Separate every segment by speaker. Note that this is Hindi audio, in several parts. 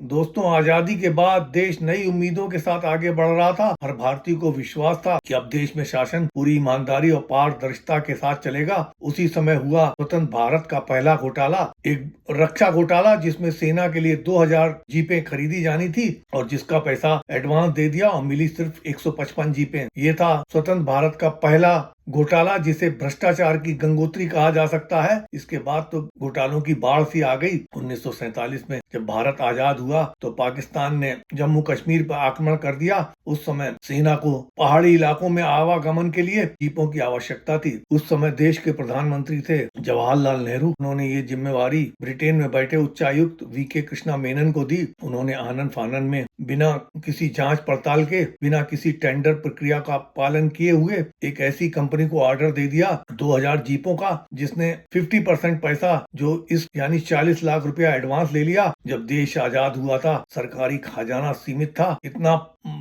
Speaker 1: दोस्तों, आजादी के बाद देश नई उम्मीदों के साथ आगे बढ़ रहा था। हर भारतीय को विश्वास था कि अब देश में शासन पूरी ईमानदारी और पारदर्शिता के साथ चलेगा। उसी समय हुआ स्वतंत्र भारत का पहला घोटाला, एक रक्षा घोटाला, जिसमें सेना के लिए 2000 जीपें खरीदी जानी थी और जिसका पैसा एडवांस दे दिया और मिली सिर्फ 155 जीपें। ये था स्वतंत्र भारत का पहला घोटाला, जिसे भ्रष्टाचार की गंगोत्री कहा जा सकता है। इसके बाद तो घोटालों की बाढ़ सी आ गई। 1947 में जब भारत आजाद हुआ तो पाकिस्तान ने जम्मू कश्मीर पर आक्रमण कर दिया। उस समय सेना को पहाड़ी इलाकों में आवागमन के लिए जीपों की आवश्यकता थी। उस समय देश के प्रधानमंत्री थे जवाहरलाल नेहरू। उन्होंने ये जिम्मेवारी ब्रिटेन में बैठे उच्चायुक्त वीके कृष्णा मेनन को दी। उन्होंने आनन फानन में बिना किसी जांच पड़ताल के, बिना किसी टेंडर प्रक्रिया का पालन किए हुए एक ऐसी कंपनी को ऑर्डर दे दिया 2000 जीपों का, जिसने 50% पैसा जो इस यानी 40 लाख रुपया एडवांस ले लिया। जब देश आजाद हुआ था, सरकारी खजाना सीमित था, इतना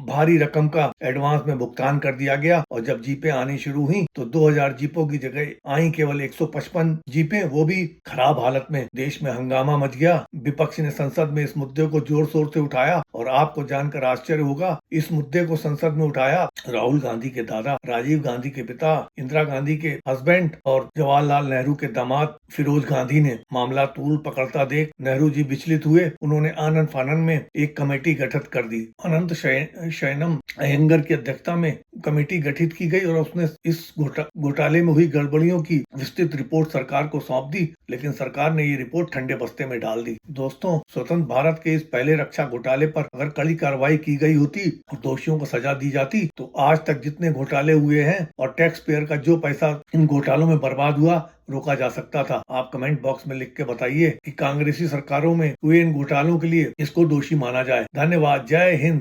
Speaker 1: भारी रकम का एडवांस में भुगतान कर दिया गया और जब जीपें आनी शुरू हुई तो 2000 जीपों की जगह आई केवल 155 जीपें, वो भी खराब हालत में। देश में हंगामा मच गया। विपक्ष ने संसद में इस मुद्दे को जोर शोर से उठाया और आपको जानकर आश्चर्य होगा, इस मुद्दे को संसद में उठाया राहुल गांधी के दादा, राजीव गांधी के पिता, इंदिरा गांधी के हस्बैंड और जवाहरलाल नेहरू के दामाद फिरोज गांधी ने। मामला तूल पकड़ता देख नेहरू जी विचलित हुए। उन्होंने आनंद फानन में एक कमेटी गठित कर दी। अनंत शयनम अयंगर की अध्यक्षता में कमेटी गठित की गई और उसने इस घोटाले में हुई गड़बड़ियों की विस्तृत रिपोर्ट सरकार को सौंप दी, लेकिन सरकार ने ये रिपोर्ट ठंडे बस्ते में डाल दी। दोस्तों, स्वतंत्र भारत के इस पहले रक्षा घोटाले पर अगर कड़ी कार्रवाई की गई होती और दोषियों को सजा दी जाती तो आज तक जितने घोटाले हुए हैं और टैक्स पेयर का जो पैसा इन घोटालों में बर्बाद हुआ, रोका जा सकता था। आप कमेंट बॉक्स में लिख के बताइए कि कांग्रेसी सरकारों में हुए इन घोटालों के लिए इसको दोषी माना जाए। धन्यवाद। जय हिंद।